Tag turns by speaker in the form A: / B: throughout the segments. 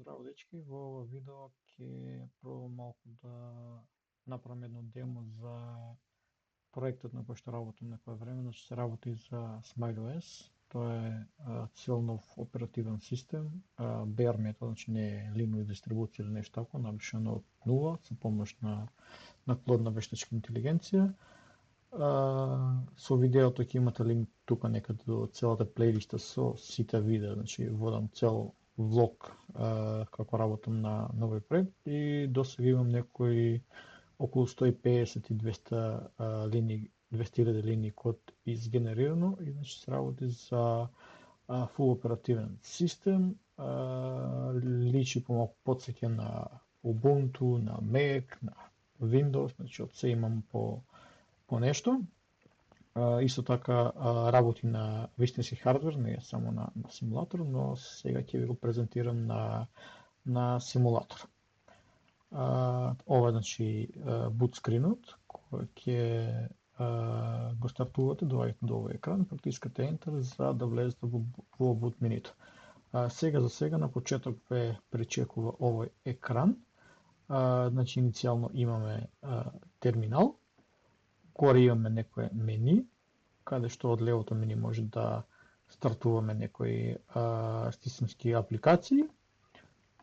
A: Здраво дечки, во ова видео ќе пробам малку да направам едно демо за проектот на кој што работам некое време, значи се работи за SmileOS. Тоа е цел нов оперативен систем, bare metal, значи не е Linux дистрибуција или нешто тако, напишано од нула со помош на плодна вештачка интелигенција. Со видеото ќе имате линк тука некаде до целата плейлиста со сите видеа, значи водам цел влог како работам на овој проект и досега имам некои околу 150 и 200 линии, 200.000 линии код изгенерирано и значи се работи за фул оперативен систем, личи помалку потсеќа на Ubuntu, на Mac, на Windows, значи од се имам по нешто. Исто така работи на вистински хардвер, не е само на симулатор, но сега ќе ви го презентирам на симулатор. Ова е значи boot скринот кој ќе го стартувате, доаѓате до овој екран, притискате Enter за да влезете во boot менито. Сега за сега на почеток ве пречекува овој екран. Значи иницијално имаме терминал, горе имаме некое мени, каде што од левото мени може да стартуваме некои системски апликации.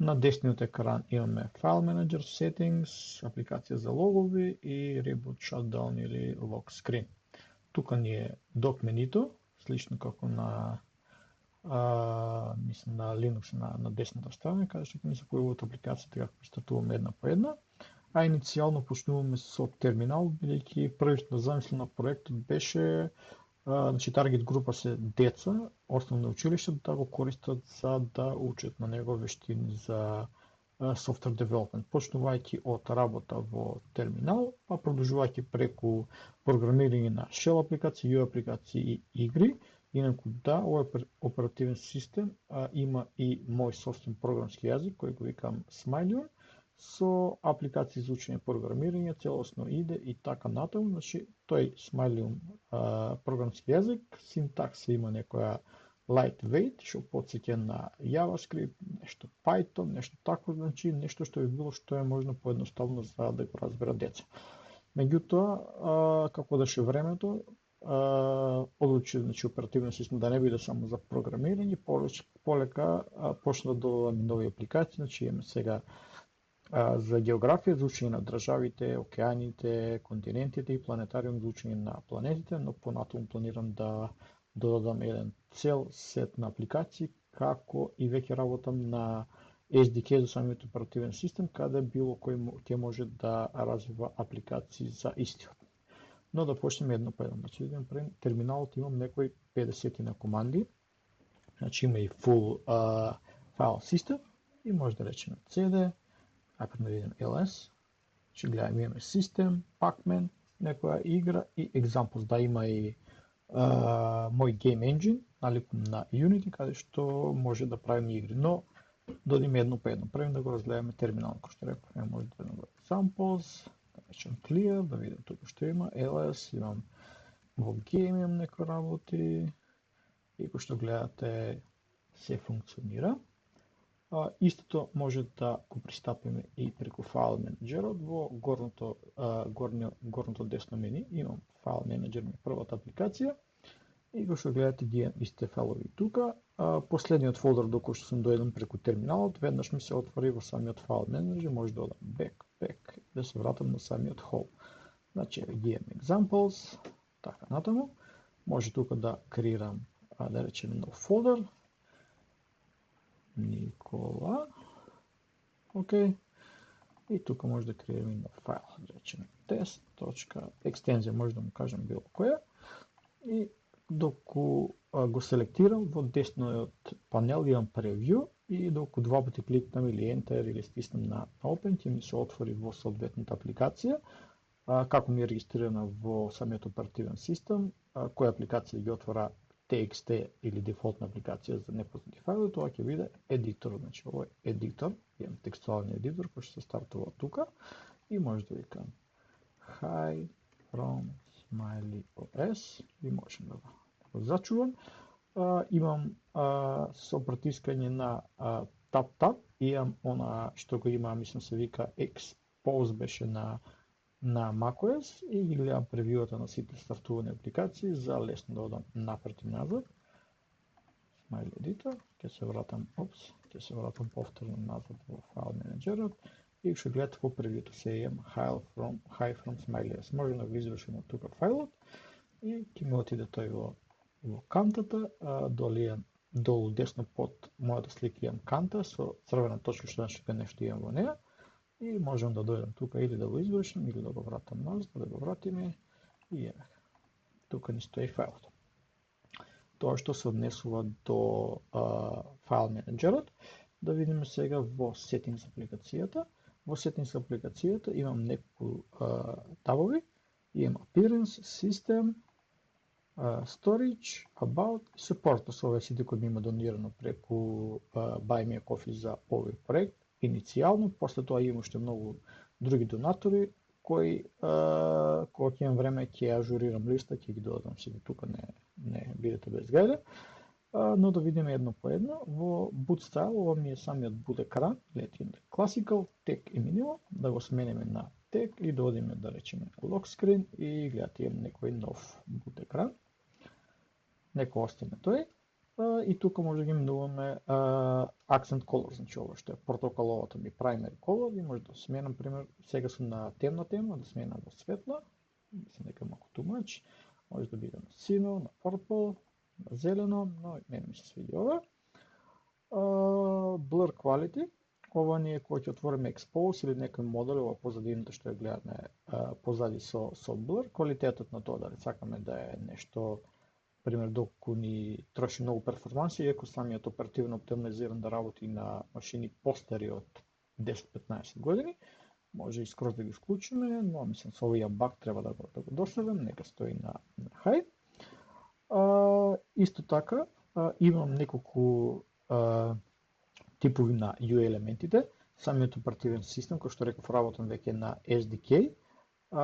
A: На десниот екран имаме File Manager, Settings, апликација за логови и Reboot, Shutdown или Lock Screen. Тука ни е док менито, слично како на мислам на Linux на десната страна, каде што ќе ни се појавуваат апликациите како стартуваме една по една. А иницијално почнуваме со терминал, бидејќи првична замисла на проектот беше, значи таргет група се деца, основно училиште да го користат за да учат на него вештини за software development, почнувајќи од работа во терминал, па продолжувајќи преку програмирање на shell апликации, UI апликации и игри. Инаку да, овој оперативен систем има и мој собствен програмски јазик кој го викам Smiley, со апликации за учење програмирање, целосно иде и така натаму, значи тој Smiley програмски јазик, синтакса има некоја lightweight, што потсеќа на JavaScript, нешто Python, нешто такво, значи нешто што би било што е можно поедноставно за да го разберат деца. Меѓутоа, како деше времето, одлучи значи оперативен систем да не биде само за програмирање, полека почна да додаваме нови апликации, значи имаме сега за географија, за учење на државите, океаните, континентите и планетариум за учење на планетите, но понатаму планирам да додадам еден цел сет на апликации, како и веќе работам на SDK за самиот оперативен систем, каде било кој ќе може да развива апликации за истиот. Но да почнеме едно по едно. Значи, видим пред терминалот имам некои 50 на команди, значи има и full file system и може да речеме CD, ако да видим ls, ще гледаме имаме system, pacman, некоја игра и examples, да има и мој game engine, наликом на Unity, каде што може да правим игри, но додиме едно по едно. Првим да го разгледаме терминал, кој што реков, може да видим examples, да речем clear, да видим тука што има, ls, имам во game имам некои работи и кој што гледате се функционира. Истото може да го пристапиме и преку файл менеджерот. Во горното десно мени имам файл менеджер на првата апликација и кој што гледате ги имам истите файлови тука. Последниот фолдер до кој што сум дојден преку терминалот, веднаш ми се отвори во самиот файл менеджер, може да одам back и да се вратам на самиот home. Значи ги имам examples, така натаму. Може тука да креирам, да речеме нов фолдер. Никола. Окей. И тука може да креираме нов файл, да речеме test.extenzија, може да му кажем било која. И доку го селектирам, во десниот панел имам preview и доку два пати кликнам или enter или стиснам на open, ќе ми се отвори во соодветната апликација, како ми е регистрирана во самиот оперативен систем, која апликација ги отвора TXT или дефолтна апликација за непознати фајлови, тоа ќе биде едитор, значи овој едитор, имам текстуален едитор кој што се стартува тука и може да викам hi from SmileyOS и можем да го зачувам. имам со притискање на тап, имам она што го има, мислам се вика Expose беше на macOS и ги гледам превиута на сите стартувани апликации за лесно да одам напред и назад. Smile Editor, ќе се вратам повторно назад во файл менеджерот и ќе гледате по превиуто се имам Hi from Smile. Може да го извршим од тука фајлот и ќе ми отиде тој во кантата, долу десно под мојата слика имам канта со црвена точка што значи дека нешто имам во неа и можам да дојдам тука или да го извршам или да го вратам назад, да го вратиме и еве. Тука ни стои фајлот. Тоа што се однесува до файл менеджерот, да видиме сега во Settings апликацијата. Во Settings апликацијата имам неколку табови, имам Appearance, System, Storage, About и Support, со овие сите кои ми има донирано преку Buy Me a Coffee за овој проект. Иницијално, после тоа имам уште многу други донатори кои кога ќе имам време ќе ажурирам листа, ќе ги додадам сите тука, не бидете без гајле. Но да видиме едно по едно. Во Boot Style, ова ми е самиот boot екран, гледате Classical, Tech и Minimal, да го смениме на Tech и да одиме да речеме Lock Screen и гледате имам некој нов boot екран. Нека остане тој. И тука може да ги менуваме accent color, значи ова што е протоколовото ми primary color и може да сменам, пример, сега сум на темна тема, да сменам во светла, мислам дека малку too much, може да биде на сино, на purple, на зелено, но мене ми се свиди ова. Blur quality, ова ни е кога ќе отвориме Expose или некој модел, ова позадината што ја гледаме позади со blur, квалитетот на тоа, дали сакаме да е нешто пример доколку ни троши многу перформанси, иако самиот оперативно оптимизиран да работи на машини постари од 10-15 години, може и скроз да ги исклучиме, но мислам со овој баг треба да го доставам, нека стои на high. Исто така имам неколку типови на UI елементите, самиот оперативен систем, кој што реков работам веќе на SDK,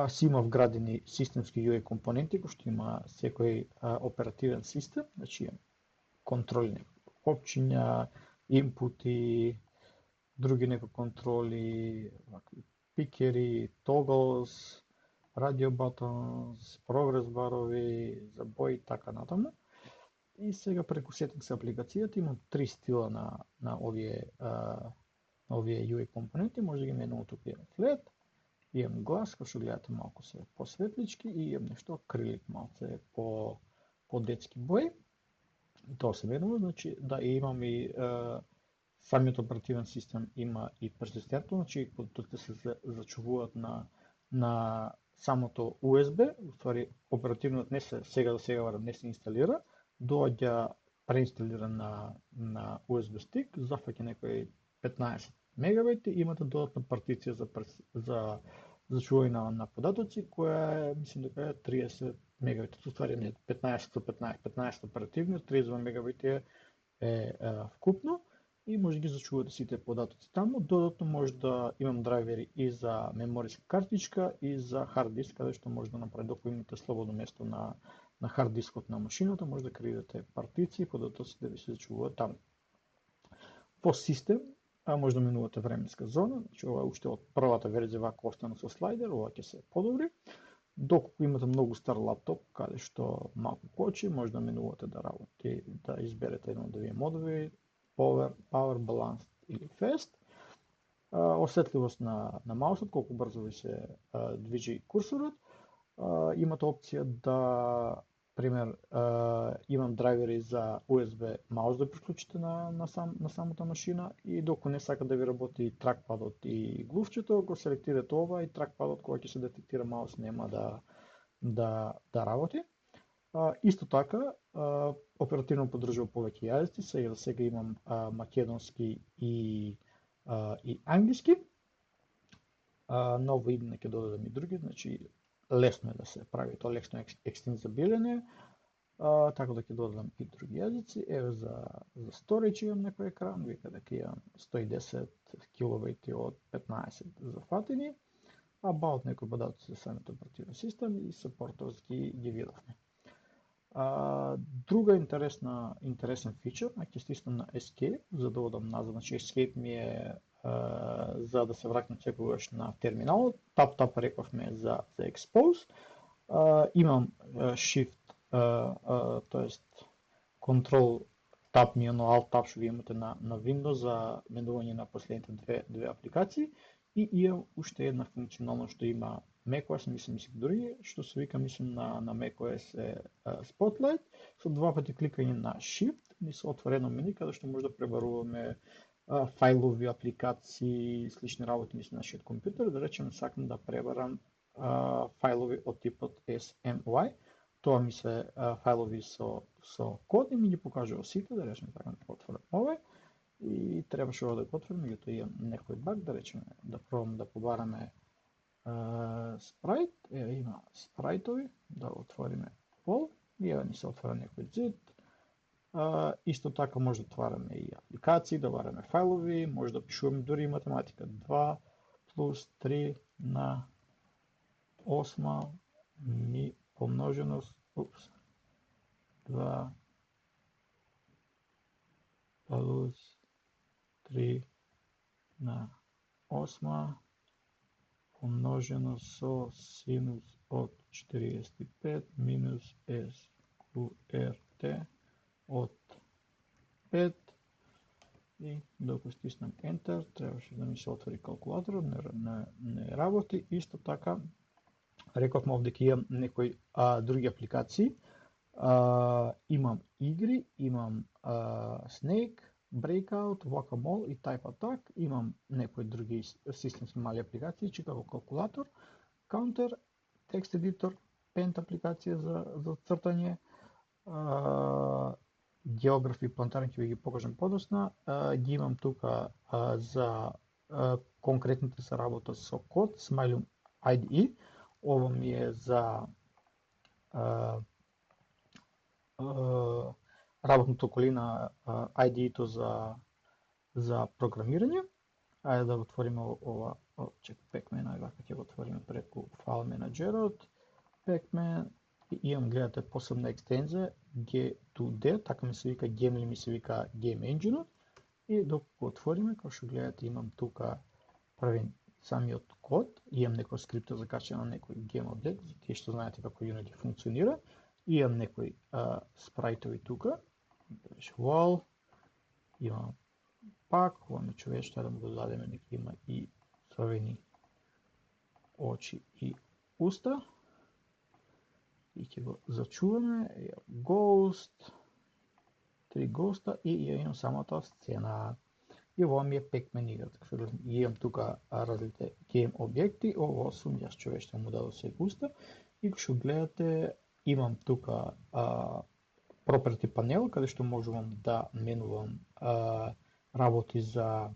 A: си има вградени системски UI компоненти, кои што има секој оперативен систем, значи имам контроли, опчиња, инпути, други некои контроли, пикери, toggles, radio buttons, progress барови, за бои, така натаму. И сега преку Settings апликацијата имам три стила на овие UI компоненти, може да ги менувам тука имам flat, имам глас, кој што гледате малку се посветлички и имам нешто акрилик, малце по детски бои. Тоа се менува, значи да имам и самиот оперативен систем има и персистентно, значи продуктите се зачувуваат на самото USB, уствари оперативниот не се сега не се инсталира, доаѓа преинсталиран на USB стик, зафаќа некои 15 мегабайти, имате додатна партиција за зачување на податоци, која е, мислам дека е 30 мегабайти, уствари не 15 со 15 оперативниот, 32 мегабайти е вкупно и може да ги зачувате сите податоци таму. Додатно може да имам драйвери и за мемориска картичка и за хард диск, каде што може да направи, доколку имате слободно место на хард дискот на машината, може да креирате партиции, податоци да ви се зачуваат таму. Во систем може да менувате временска зона, значи ова е уште од првата верзија вака остана со слайдер, ова ќе се подобри. Доколку имате многу стар лаптоп, каде што малку кочи, може да менувате да работи, да изберете едно од овие модови, Power, Balanced или Fast. Осетливост на маусот, колку брзо ви се движи курсорот. Имате опција да, пример, имам драйвери за USB маус да приклучите на самата машина и доколку не сака да ви работи тракпадот и глувчето, го селектирате ова и тракпадот кога ќе се детектира маус нема да работи. Исто така, оперативно поддржува повеќе јазици, сега имам македонски и англиски, ново идење ќе додадам и други, значи лесно е да се прави тоа, лесно екстензабилен, така да ќе додадам и други јазици. Еве за storage имам некој екран, вика дека имам 110 килобайти од 15 зафатени, about некој податоци за самиот оперативен систем и саппортовски ги видовме. Друга интересен фичер, ќе стиснам на Escape за да одам назад, значи Escape ми е за да се враќам секогаш на терминалот, тап рековме за Expose, имам Shift, тоест Control Tab ми е Alt Tab што ви имате на Windows за менување на последните две апликации и имам уште една функционалност што има macOS, мислам други, што се вика мислам на macOS е Spotlight, со два пати кликање на Shift ни се отвори едно мену каде што може да пребаруваме фајлови, апликации, слични работи мислам на нашиот компјутер, да речеме сакам да пребарам фајлови од типот SMY, тоа ми се фајлови со код и ми ги покажува сите, да речеме така да отворам овој и требаше ова да го отворам, меѓутоа имам некој баг, да речеме да пробам да побараме спрайт, има спрайтови, да отвориме пол и ни се отвора некој зид. Исто така може да отвараме и апликации, да бараме фајлови, може да пишуваме дури и математика. 2 плюс 3 на 8 ми помножено с 2 плюс 3 на 8 помножено со синус од 45 минус SQRT од 5 и докато стиснам Enter, требаше да ми се отвори калкулаторот, не работи. Исто така, рековме овде ќе имам некои други апликации. Имам игри, имам Snake, Breakout, Whack-A-Mole и Type Attack. Имам некои други системски мали апликации, како калкулатор, Counter, Text Editor, Paint апликација за цртање, географ и плантарен ќе ви ги покажам подоцна. Ги имам тука за конкретните се работа со код, Smilum IDE. Ово ми е за работната околина IDE-то за програмирање. Ајде да го отвориме ова, Pacman, вака ќе го отвориме преку файл менаџерот, Pacman, и имам, гледате, посебна екстензија, G2D, така ми се вика, Gemly ми се вика Game Engine-от, и докато го отвориме, како што гледате, имам тука правим самиот код, имам некој скрипта закачен на некој Game Object, за тие што знаете како Unity функционира, имам некои спрайтови тука, wall, имам пак, ова ми човече, да му го дадеме, нека има и црвени очи и уста, и ќе го зачуваме, Ghost, 3 госта и ја имам самата сцена. И ова ми е Pacman игра, така што имам тука различните game објекти, ово сум јас човече, му дадов се уста, и што гледате, имам тука property панел, каде што можувам да менувам работи за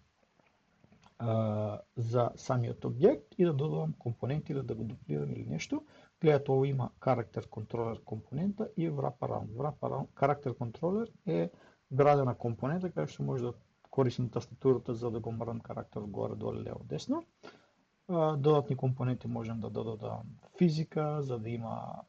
A: самиот објект и да додавам компоненти или да го дуплирам или нешто. Гледате, ово има Character Controller компонента и Wraparound. Character Controller е вградена компонента каде што може да користам тастатурата за да го мрдам карактер горе, доле, лево, десно. Додатни компоненти можам да додадам физика, за да има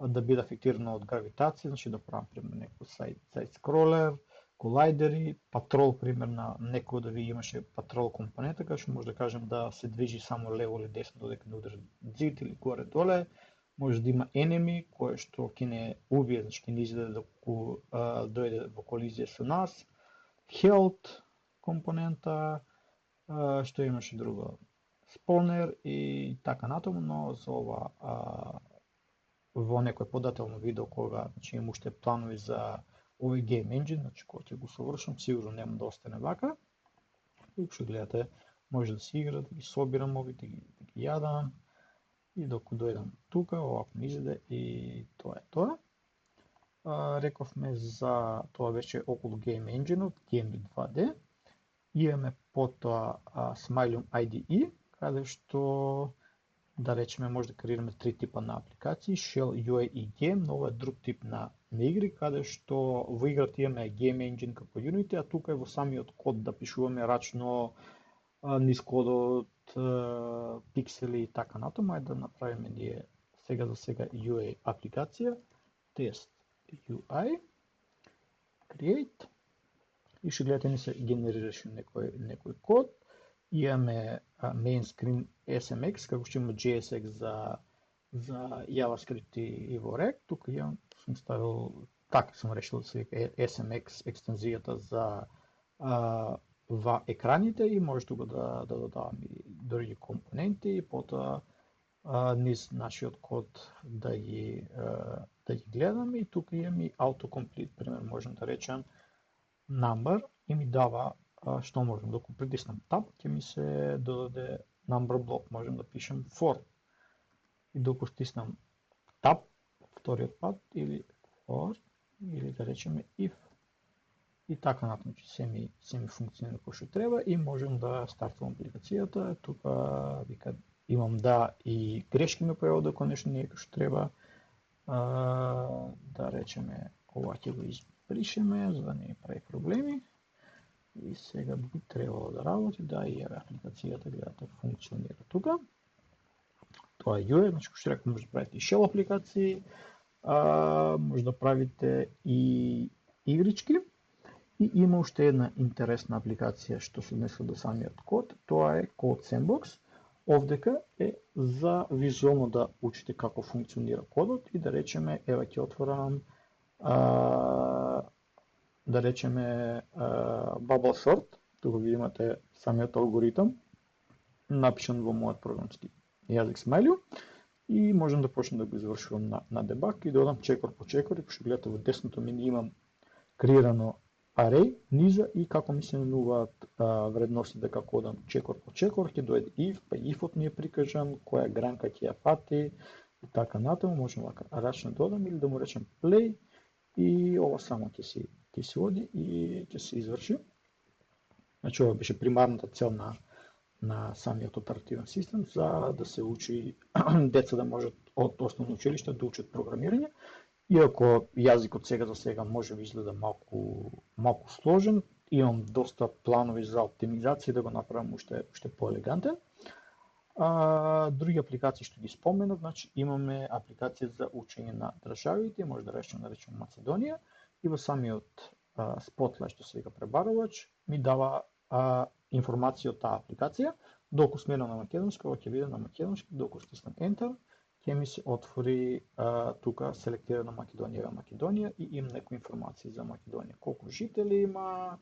A: да биде афектирано од гравитација, значи да правам пример некој сайд скролер, колайдери, патрол пример на некој да ви имаше патрол компонента, каде што може да кажем да се движи само лево или десно додека не удржи зид или горе доле. Може да има enemy кој што ќе не убие, значи ќе не изиде да дојде во колизија со нас. Health компонента, што имаше друго, спонер и така натаму, но за ова во некој подателно видео кога значи имам уште планови за овој Game Engine, значи кога ќе го совршам, сигурно нема да остане вака. И што гледате, може да се игра, да ги собирам ови, да ги јадам и докато дојдам тука, овако ми изеде и тоа е тоа. Рековме за тоа беше околу Game Engine-от, Gemly 2D. Имаме потоа Smilum IDE, каде што да речеме може да креираме три типа на апликации, Shell, UI и Game, но ова е друг тип на игри, каде што во играта имаме Game Engine како Unity, а тука е во самиот код да пишуваме рачно низ кодот, пиксели и така натаму. Ајде да направиме ние сега за сега UI апликација, test UI, create, и ще гледате ни се генерираше некој код. Имаме main screen SMX, како што има JSX за JavaScript и во React. Тука сум ставил, така сум решил да се вика SMX екстензијата за екраните и може тука да додавам и други компоненти и потоа низ нашиот код да ги гледаме. И тука имам и autocomplete, пример можам да речам number и ми дава што можам, докато притиснам tab ќе ми се додаде number block, можем да пишем for. И докато стиснам tab вториот пат или for или да речеме if. И така натаму се ми функционира како што треба и можем да стартувам апликацијата. Тука вика имам да и грешки ме појавува дека нешто не е како што треба. Да речеме ова ќе го избришеме за да не прави проблеми. И сега би требало да работи, да, и апликацијата гледате функционира тука. Тоа е UI, значи што рекам, може да правите и shell апликации, може да правите и игрички. И има уште една интересна апликација што се однесува до самиот код, тоа е Code Sandbox. Овдека е за визуално да учите како функционира кодот и да речеме, ева ќе отворам да речеме Bubble Sort, тука ви имате самиот алгоритам напишан во мојот програмски јазик Smiley и можам да почнам да го извршувам на дебаг и додам чекор по чекор и што гледате во десното мену имам креирано array низа и како ми се менуваат вредностите како одам чекор по чекор, ќе дојде if, па if-от ми е прикажан, која гранка ќе ја фати и така натаму, можам вака рачно додам или да му речем play и ова само ќе се оди и ќе се изврши. Значи ова беше примарната цел на самиот оперативен систем за да се учи деца да можат од основно училиште да учат програмирање. Иако јазикот сега за сега може би изгледа малку сложен, имам доста планови за оптимизација да го направам уште поелегантен. Други апликации што ги споменав, значи имаме апликација за учење на државите, може да речеме Македонија и во самиот Spotlight што се вика пребарувач ми дава информација од таа апликација. Доколку сменам на македонски, ова ќе биде на македонски, доколку стиснам Enter, ќе ми се отвори тука селектирана Македонија и имам некои информации за Македонија. Колку жители има,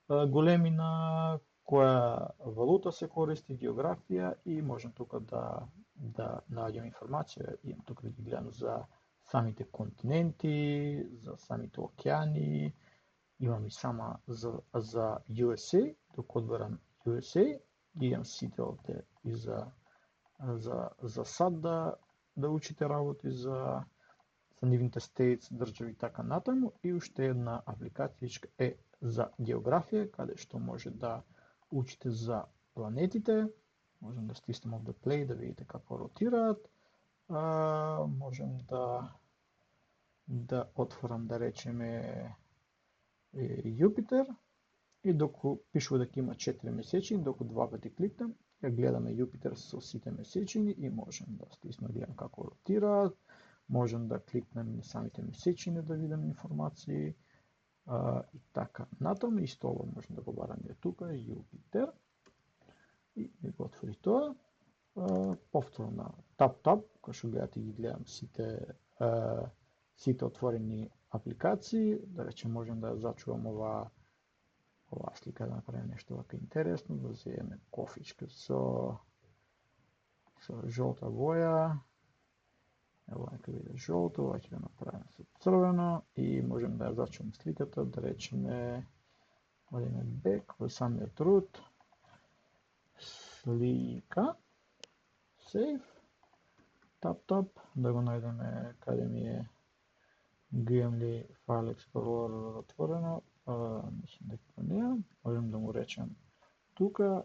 A: големина, која валута се користи, географија и можам тука да наоѓам информација. Имам тука да ги гледам за самите континенти, за самите океани, имам и сама за USA, докато одберам USA, имам сите овде и за сад да учите работи за нивните states, држави и така натаму. И уште една апликацијичка е за географија, каде што може да учите за планетите. Можем да стиснем овде play да видите како ротираат. Можем да отворам да речеме Јупитер и доколку пишува дека има 4 месечини, доколку два пати кликнам, ја гледаме Јупитер со сите месечини и можем да стиснем да гледам како ротираат. Можем да кликнем на самите месечини да видам информации и така натаму. Исто ова можем да го бараме тука, Јупитер. И ми го отвори тоа. Повторно на tab, кој што гледате ги гледам сите отворени апликации. Да речем можем да зачувам оваа слика, да направим нешто вака интересно, да земеме кофичка со жолта боја. Ево нека биде жолто, ова ќе го направим со црвено и можем да ја зачувам сликата, да речеме одиме back во самиот root, слика, save, tab, да го најдеме каде ми е GML File Explorer отворено, мислам дека не, можем да му речем тука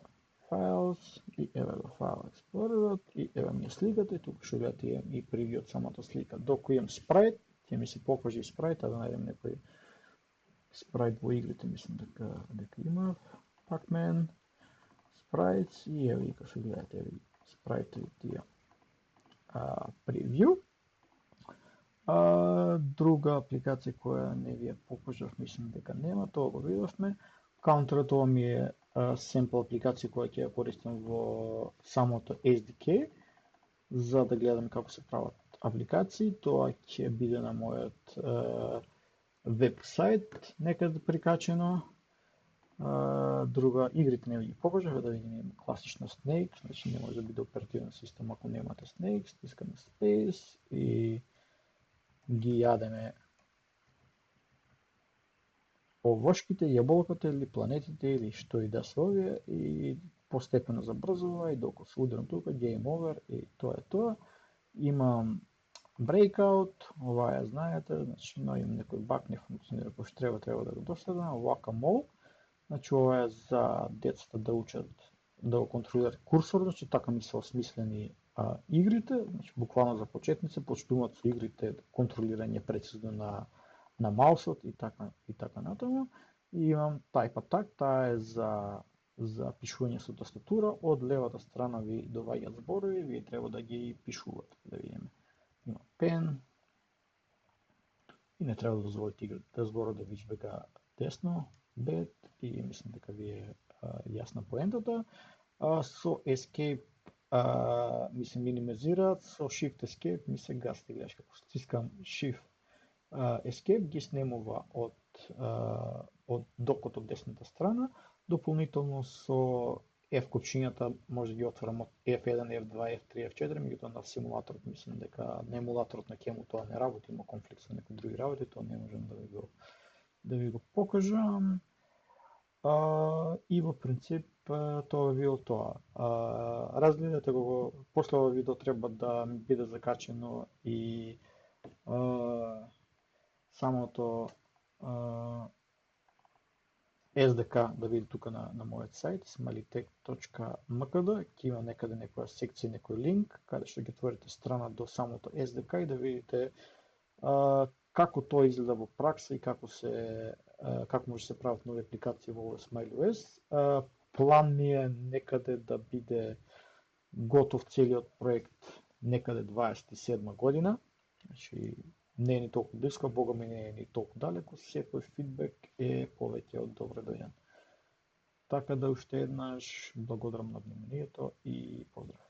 A: Files и еве го File Explorer и еве ми е сликата и тука што гледате имам и превју од самата слика. Докато имам спрайт, ќе ми се покажи спрайт, да најдем некој спрайт во игрите, мислам дека има Pac-Man спрайтс и еве како што гледате спрайтови тие превју. Друга апликација која не ви ја покажав, мислам дека нема, тоа го видовме. Counter, тоа ми е семпл апликација која ќе ја користам во самото SDK, за да гледам како се прават апликации. Тоа ќе биде на мојот веб-сайт некаде прикачено. Друга, игрите не ви ги покажав, да видиме класично Snake, значи не може да биде оперативен систем ако немате Snake, стискаме Space и ги јадеме овошките, јаболката или планетите или што и да се овие и постепено забрзува и докато се удрам тука, game over и тоа е тоа. Имам breakout, ова ја знаете, значи но имам некој баг, не функционира како што треба да го доследам, whack-a-mole, значи ова е за децата да учат да го контролираат курсор, значи така ми се осмислени игрите, значи буквално за почетници почнуваат со игрите контролирање прецизно на маусот и така натаму. И имам type attack, таа е за пишување со тастатура, од левата страна ви доваѓаат зборови, вие треба да ги пишувате, да видиме. Има pen и не треба да дозволите играта да зборот да ви избега десно, bed и мислам дека ви е јасна поентата. Со escape ми се минимизираат, со Shift Escape ми се гаси, гледаш како стискам Shift Escape ги снемува од докот од десната страна, дополнително со F копчињата може да ги отворам од F1, F2, F3, F4, меѓутоа на симулаторот мислам дека на емулаторот на Кему тоа не работи, има конфликт со некои други работи, тоа не можам да ви го покажам. И во принцип тоа би било тоа. Разгледате го, после ова видео треба да ми биде закачено и самото SDK да види тука на мојот сайт smalitech.mkd, ќе има некаде некоја секција, некој линк, каде што ќе отворите страна до самото SDK и да видите како тоа изгледа во пракса и како може да се прават нови апликации во SmileOS. План ми е некаде да биде готов целиот проект некаде 27 година, значи не е ни толку близко, бога ми не е ни толку далеко, секој фидбек е повеќе од добро дојден. Така да уште еднаш благодарам на вниманието и поздрав.